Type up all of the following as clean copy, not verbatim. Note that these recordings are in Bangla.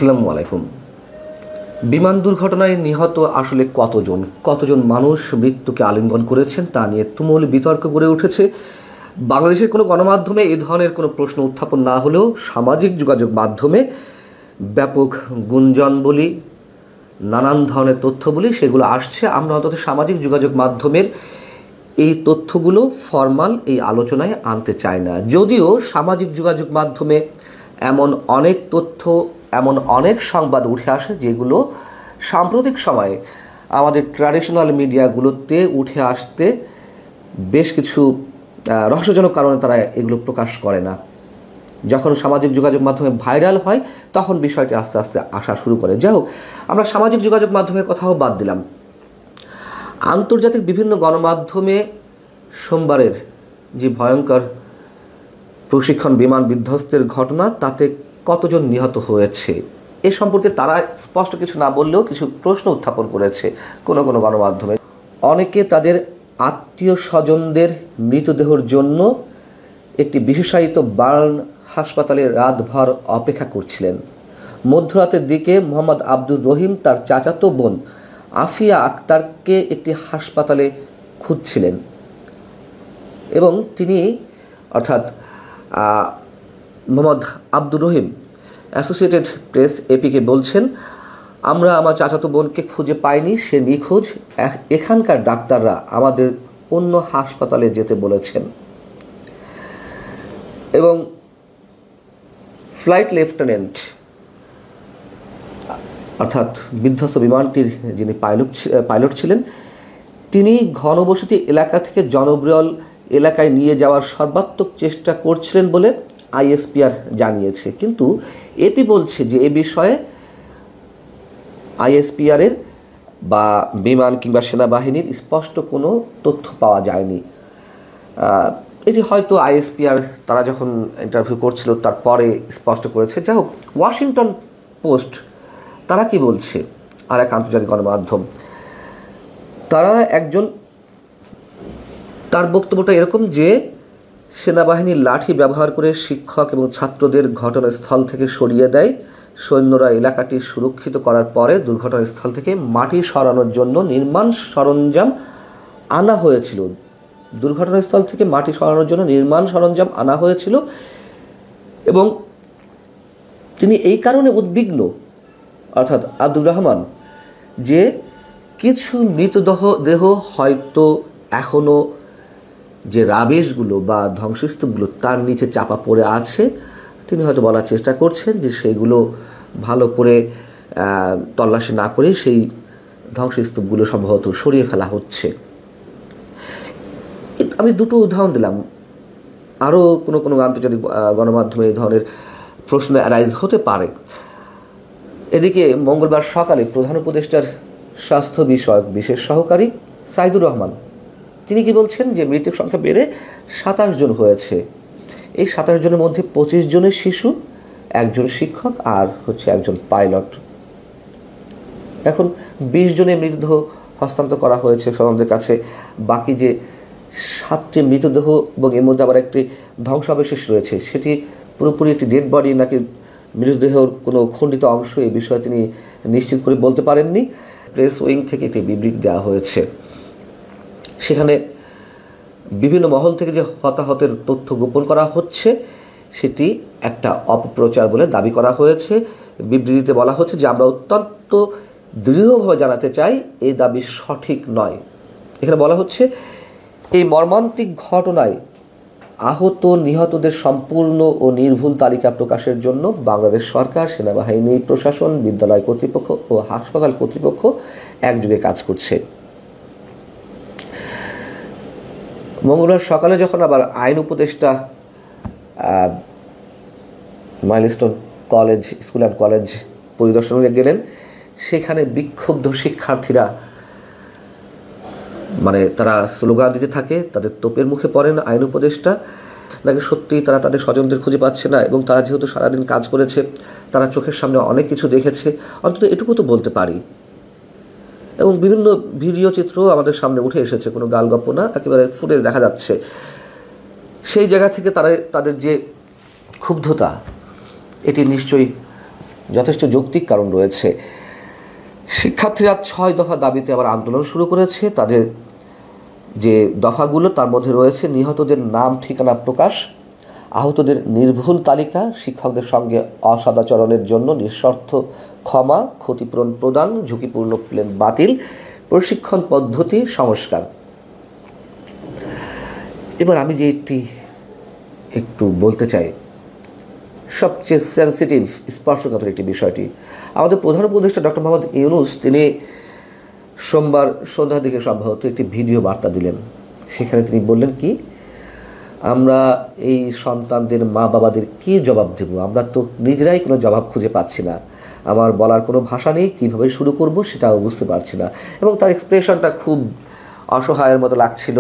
আসসালামু আলাইকুম। বিমান দুর্ঘটনায় নিহত আসলে কতজন মানুষ মৃত্যুকে আলিঙ্গন করেছেন তা নিয়ে তুমুল বিতর্ক গড়ে উঠেছে। বাংলাদেশের কোনো গণমাধ্যমে এই ধরনের কোনো প্রশ্ন উত্থাপন না হলেও সামাজিক যোগাযোগ মাধ্যমে ব্যাপক গুঞ্জন বলি, নানান ধরনের তথ্য বলি সেগুলো আসছে। আমরা অন্তত সামাজিক যোগাযোগ মাধ্যমের এই তথ্যগুলো ফরমাল এই আলোচনায় আনতে চাই না। যদিও সামাজিক যোগাযোগ মাধ্যমে এমন অনেক তথ্য, এমন অনেক সংবাদ উঠে আসে যেগুলো সাম্প্রতিক সময়ে আমাদের ট্র্যাডিশনাল মিডিয়াগুলোতে উঠে আসতে বেশ কিছু রহস্যজনক কারণে তারা এগুলো প্রকাশ করে না। যখন সামাজিক যোগাযোগ মাধ্যমে ভাইরাল হয় তখন বিষয়টি আস্তে আস্তে আসা শুরু করে। যাই হোক, আমরা সামাজিক যোগাযোগ মাধ্যমের কথাও বাদ দিলাম। আন্তর্জাতিক বিভিন্ন গণমাধ্যমে সোমবারের যে ভয়ঙ্কর প্রশিক্ষণ বিমান বিধ্বস্তের ঘটনা, তাতে কতজন নিহত হয়েছে এ সম্পর্কে তারা স্পষ্ট কিছু না বললেও কিছু প্রশ্ন উত্থাপন করেছে কোনো কোনো গণমাধ্যমে। অনেকে তাদের আত্মীয় স্বজনদের মৃতদেহের জন্য একটি বিশেষায়িত বার্ন হাসপাতালে রাতভর অপেক্ষা করছিলেন। মধ্যরাতের দিকে মোহাম্মদ আব্দুর রহিম তার চাচাতো বোন আফিয়া আক্তারকে একটি হাসপাতালে খুঁজছিলেন এবং তিনি অর্থাৎ Mohammad Abdur Rahim associated press APK বলছেন, আমরা আমার চাচাতো বোনকে খুঁজে পাইনি, সে নিখোঁজ। এখানকার ডাক্তাররা আমাদের অন্য হাসপাতালে যেতে বলেছেন। এবং ফ্লাইট লেফটেন্যান্ট অর্থাৎ বিধ্বস্ত বিমানটির যিনি পাইলট ছিলেন, তিনি ঘনবসতি এলাকা থেকে জনবহুল এলাকায় নিয়ে যাওয়ার সর্বাত্মক চেষ্টা করছিলেন বলে আইএসপিআর জানিয়েছে। কিন্তু এটি বলছে যে এ বিষয়ে আইএসপিআরের বা বিমান কিংবা সেনাবাহিনীর স্পষ্ট কোনো তথ্য পাওয়া যায়নি। এটি হয়তো আইএসপিআর তারা যখন ইন্টারভিউ করছিল তারপরে স্পষ্ট করেছে। যাই হোক, ওয়াশিংটন পোস্ট তারা কি বলছে, আর এক আন্তর্জাতিক গণমাধ্যম, তার বক্তব্যটা এরকম যে সেনাবাহিনী লাঠি ব্যবহার করে শিক্ষক এবং ছাত্রদের ঘটনাস্থল থেকে সরিয়ে দেয়। সৈন্যরা এলাকাটি সুরক্ষিত করার পরে দুর্ঘটনাস্থল থেকে মাটি সরানোর জন্য নির্মাণ সরঞ্জাম আনা হয়েছিল। দুর্ঘটনাস্থল থেকে মাটি সরানোর জন্য নির্মাণ সরঞ্জাম আনা হয়েছিল এবং তিনি এই কারণে উদ্বিগ্ন, অর্থাৎ আব্দুর রহমান, যে কিছু মৃতদেহ হয়তো এখনও যে রাবেশগুলো বা ধ্বংসস্তূপগুলো তার নিচে চাপা পড়ে আছে। তিনি হয়তো বলার চেষ্টা করছেন যে সেগুলো ভালো করে তল্লাশি না করে সেই ধ্বংসস্তূপগুলো সম্ভবত সরিয়ে ফেলা হচ্ছে। আমি দুটো উদাহরণ দিলাম, আরও কোনো আন্তর্জাতিক গণমাধ্যমে এই ধরনের প্রশ্ন অ্যারাইজ হতে পারে। এদিকে মঙ্গলবার সকালে প্রধান উপদেষ্টার স্বাস্থ্য বিষয়ক বিশেষ সহকারী সাইদুর রহমান তিনি কি বলছেন যে মৃতের সংখ্যা বেড়ে 27 জন হয়েছে। এই 27 জনের মধ্যে 25 জনের শিশু, একজন শিক্ষক আর একজন পাইলট। এখন 20 জনের মৃতদেহ হস্তান্তর করা হয়েছে স্বজনদের কাছে। বাকি যে 7টি মৃতদেহ এবং এর মধ্যে আবার একটি ধ্বংসাবশেষ রয়েছে, সেটি পুরোপুরি একটি ডেড বডি নাকি মৃতদেহের কোনো খণ্ডিত অংশ, এই বিষয়ে তিনি নিশ্চিত করে বলতে পারেননি। প্রেস উইং থেকে একটি বিবৃতি দেওয়া হয়েছে, সেখানে বিভিন্ন মহল থেকে যে হতাহতের তথ্য গোপন করা হচ্ছে সেটি একটা অপপ্রচার বলে দাবি করা হয়েছে। বিবৃতিতে বলা হচ্ছে যে আমরা অত্যন্ত দৃঢ়ভাবে জানাতে চাই এই দাবি সঠিক নয়। এখানে বলা হচ্ছে এই মর্মান্তিক ঘটনায় আহত নিহতদের সম্পূর্ণ ও নির্ভুল তালিকা প্রকাশের জন্য বাংলাদেশ সরকার, সেনাবাহিনী, প্রশাসন, বিদ্যালয় কর্তৃপক্ষ ও হাসপাতাল কর্তৃপক্ষ একযোগে কাজ করছে। মঙ্গলবার সকালে যখন আবার আইন উপদেষ্টা milestone college, school and college পরিদর্শনে গেলেন, সেখানে বিক্ষুব্ধ শিক্ষার্থীরা তারা স্লোগান দিতে থাকে, তাদের তোপের মুখে পড়েন আইন উপদেষ্টা। নাকি সত্যিই তারা তাদের স্বজনদের খুঁজে পাচ্ছে না এবং তারা যেহেতু সারাদিন কাজ করেছে, তারা চোখের সামনে অনেক কিছু দেখেছে, অন্তত এটুকু তো বলতে পারি। এবং বিভিন্ন ভিডিও চিত্র আমাদের সামনে উঠে এসেছে, কোনো গালগপ্প না, একেবারে ফুটেজ দেখা যাচ্ছে। সেই জায়গা থেকে তাদের যে ক্ষুব্ধতা, এটি নিশ্চয়ই যথেষ্ট যৌক্তিক কারণ রয়েছে। শিক্ষার্থীরা 6 দফা দাবিতে আবার আন্দোলন শুরু করেছে। তাদের যে দফাগুলো তার মধ্যে রয়েছে নিহতদের নাম ঠিকানা প্রকাশ, আহতদের নির্ভুল তালিকা, শিক্ষকদের সঙ্গে অসদাচরণের জন্য নিঃশর্ত ক্ষমা, ক্ষতিপূরণ প্রদান, ঝুঁকিপূর্ণ প্লেন বাতিল, প্রশিক্ষণ পদ্ধতি সংস্কার। এবার আমি যে একটু বলতে চাই, সবচেয়ে সেন্সিটিভ স্পর্শকাতর একটি বিষয়টি, আমাদের প্রধান উপদেষ্টা ডক্টর মোহাম্মদ ইউনূস তিনি সোমবার সন্ধ্যার দিকে সম্ভবত একটি ভিডিও বার্তা দিলেন। সেখানে তিনি বললেন কি, আমরা এই সন্তানদের মা বাবাদের কী জবাব দেব, আমরা তো নিজেরাই কোনো জবাব খুঁজে পাচ্ছি না, আমার বলার কোনো ভাষা নেই, কীভাবে শুরু করব সেটাও বুঝতে পারছি না। এবং তার এক্সপ্রেশনটা খুব অসহায়ের মতো লাগছিল।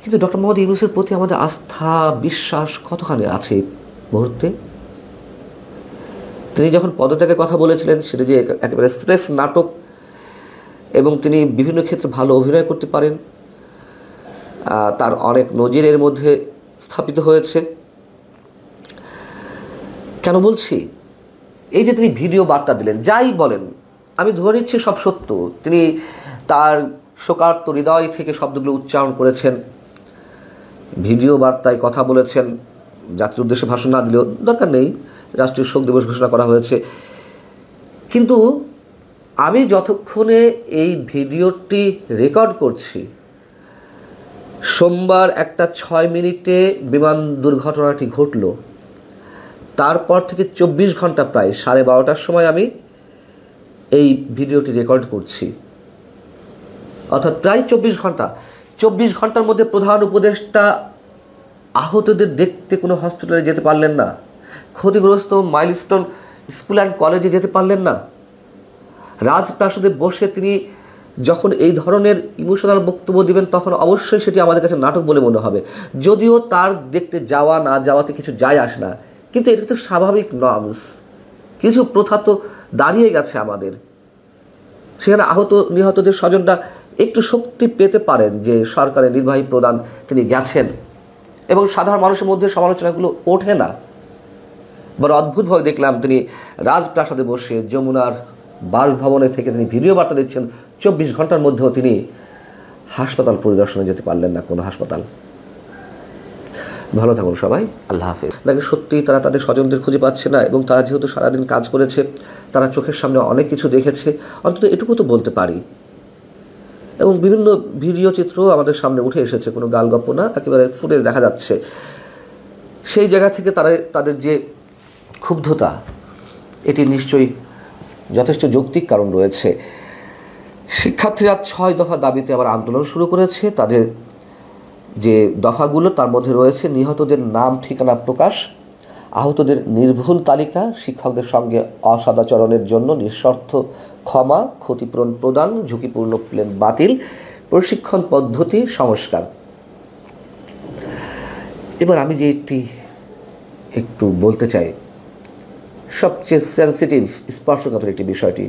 কিন্তু ডক্টর মোহাম্মদ ইউনূসের প্রতি আমাদের আস্থা বিশ্বাস কতখানি আছে মুহূর্তে? তিনি যখন পদত্যাগের কথা বলেছিলেন সেটা যে একেবারে স্রেফ নাটক এবং তিনি বিভিন্ন ক্ষেত্রে ভালো অভিনয় করতে পারেন, তার অনেক নজির এর মধ্যে স্থাপিত হয়েছে। কেন বলছি? এই যে তিনি ভিডিও বার্তা দিলেন, যাই বলেন আমি ধরে নিচ্ছি সব সত্য। তিনি তার শোকার্ত হৃদয় থেকে শব্দগুলো উচ্চারণ করেছেন, ভিডিও বার্তায় কথা বলেছেন, জাতির উদ্দেশ্যে ভাষণ না দিলেও দরকার নেই, রাষ্ট্রীয় শোক দিবস ঘোষণা করা হয়েছে। কিন্তু আমি যতক্ষণে এই ভিডিওটি রেকর্ড করছি, সোমবার 1:06 মিনিটে বিমান দুর্ঘটনাটি ঘটল, তারপর থেকে 24 ঘন্টা প্রায় 12:30টার সময় আমি এই ভিডিওটি রেকর্ড করছি, অর্থাৎ প্রায় 24 ঘন্টার মধ্যে প্রধান উপদেষ্টা আহতদের দেখতে কোনো হসপিটালে যেতে পারলেন না, ক্ষতিগ্রস্ত মাইলস্টোন স্কুল অ্যান্ড কলেজে যেতে পারলেন না। রাজপ্রাসাদে বসে তিনি যখন এই ধরনের ইমোশনাল বক্তব্য দিবেন তখন অবশ্যই সেটি আমাদের কাছে নাটক বলে মনে হবে, যদিও তার দেখতে যাওয়া না যাওয়াতে কিছু যায় আসে না। কিন্তু এটা তো স্বাভাবিক নর্মস, কিছু প্রথা তো দাঁড়িয়ে গেছে আমাদের। সেখানে আহত নিহতদের স্বজনরা একটু শক্তি পেতে পারেন যে সরকারের নির্বাহী প্রধান তিনি গেছেন, এবং সাধারণ মানুষের মধ্যে সমালোচনাগুলো ওঠে না। বড় অদ্ভুতভাবে দেখলাম তিনি রাজপ্রাসাদে বসে যমুনার বাসভবনে থেকে তিনি ভিডিও বার্তা দিচ্ছেন, 24 ঘন্টার মধ্যেও তিনি হাসপাতাল পরিদর্শনে যেতে পারলেন না, কোনো হাসপাতাল। ভালো থাকুন সবাই, আল্লাহ হাফেজ। দেখে সত্যিই তারা তাদের স্বজনদের খুঁজে পাচ্ছে না, এবং তারা যেহেতু সারাদিন কাজ করেছে, তারা চোখের সামনে অনেক কিছু দেখেছে, অন্তত এটুকু তো বলতে পারি। এবং বিভিন্ন ভিডিও চিত্র আমাদের সামনে উঠে এসেছে, কোনো গালগপ্প না, একেবারে ফুটেজ দেখা যাচ্ছে। সেই জায়গা থেকে তাদের যে ক্ষুব্ধতা, এটি নিশ্চয়ই যথেষ্ট যৌক্তিক কারণ রয়েছে। শিক্ষার্থীরা 6 দফা দাবিতে আবার আন্দোলন শুরু করেছে। তাদের যে দফাগুলো তার মধ্যে রয়েছে নিহতদের নাম ঠিকানা প্রকাশ, আহতদের নির্ভুল তালিকা, শিক্ষকদের সঙ্গে অসদাচরণের জন্য নিঃশর্ত ক্ষমা, ক্ষতিপূরণ প্রদান, ঝুঁকিপূর্ণ প্লেন বাতিল, প্রশিক্ষণ পদ্ধতি সংস্কার। এবার আমি যে একটু বলতে চাই, সবচেয়ে সেন্সিটিভ স্পর্শকাতর একটি বিষয়টি,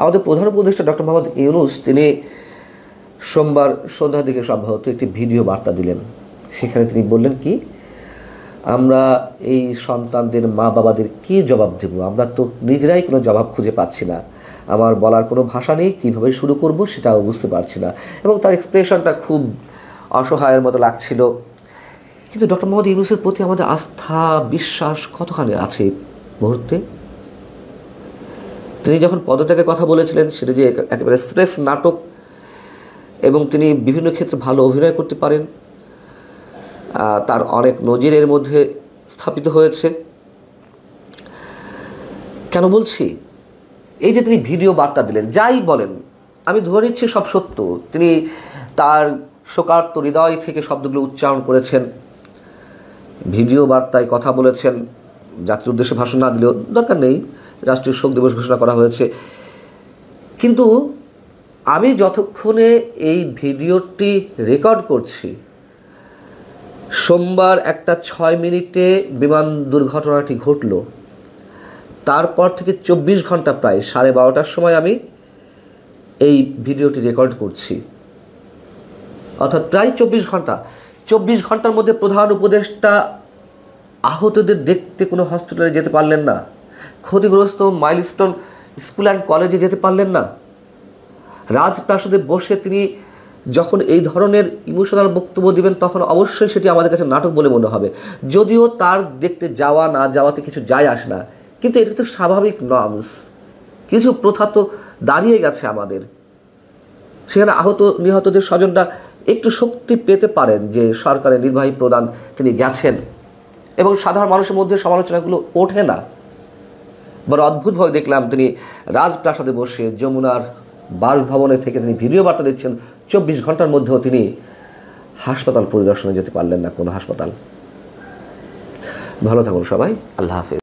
আমাদের প্রধান উপদেষ্টা ডক্টর মোহাম্মদ ইউনূস তিনি সোমবার সন্ধ্যার দিকে সম্ভবত একটি ভিডিও বার্তা দিলেন। সেখানে তিনি বললেন কি, আমরা এই সন্তানদের মা বাবাদের কী জবাব দেব, আমরা তো নিজেরাই কোনো জবাব খুঁজে পাচ্ছি না, আমার বলার কোনো ভাষা নেই, কীভাবে শুরু করব সেটাও বুঝতে পারছি না। এবং তার এক্সপ্রেশনটা খুব অসহায়ের মতো লাগছিল। কিন্তু ডক্টর মোহাম্মদ ইউনূসের প্রতি আমাদের আস্থা বিশ্বাস কতখানি আছে মুহূর্তে? তিনি যখন পদত্যাগের কথা বলেছিলেন সেটা যে একেবারে স্রেফ নাটক, এবং তিনি বিভিন্ন ক্ষেত্রে ভালো অভিনয় করতে পারেন, তার অনেক নজির এর মধ্যে স্থাপিত হয়েছে। কেন বলছি? এই যে তিনি ভিডিও বার্তা দিলেন, যাই বলেন আমি ধরে নিচ্ছি সব সত্য। তিনি তার শোকার্ত হৃদয় থেকে শব্দগুলো উচ্চারণ করেছেন, ভিডিও বার্তায় কথা বলেছেন, জাতির উদ্দেশ্যে ভাষণ না দিলেও দরকার নেই, রাষ্ট্রীয় শোক দিবস ঘোষণা করা হয়েছে। কিন্তু আমি যতক্ষণে এই ভিডিওটি রেকর্ড করছি, সোমবার 1:06 মিনিটে বিমান দুর্ঘটনাটি ঘটল, তারপর থেকে 24 ঘন্টা প্রায় 12:30টার সময় আমি এই ভিডিওটি রেকর্ড করছি, অর্থাৎ প্রায় 24 ঘন্টার মধ্যে প্রধান উপদেষ্টা আহতদের দেখতে কোনো হসপিটালে যেতে পারলেন না, ক্ষতিগ্রস্ত মাইলস্টোন স্কুল অ্যান্ড কলেজে যেতে পারলেন না? রাজপ্রাসাদে বসে তিনি যখন এই ধরনের ইমোশনাল বক্তব্য দিবেন তখন অবশ্যই সেটি আমাদের কাছে নাটক বলে মনে হবে, যদিও তার দেখতে যাওয়া না যাওয়াতে কিছু যায় আসে না, কিন্তু এটা তো স্বাভাবিক নর্মস। কিছু প্রথা তো দাঁড়িয়ে গেছে আমাদের। সেখানে আহত নিহতদের স্বজনরা একটু শক্তি পেতে পারেন যে সরকারের নির্বাহী প্রধান তিনি গেছেন, এবং সাধারণ মানুষের মধ্যে সমালোচনাগুলো ওঠে না। বড় অদ্ভুতভাবে দেখলাম তিনি রাজপ্রাসাদে বসে যমুনার বাসভবনে থেকে তিনি ভিডিও বার্তা দিচ্ছেন, 24 ঘন্টার মধ্যেও তিনি হাসপাতাল পরিদর্শনে যেতে পারলেন না, কোনো হাসপাতাল। ভালো থাকুন সবাই, আল্লাহ হাফেজ।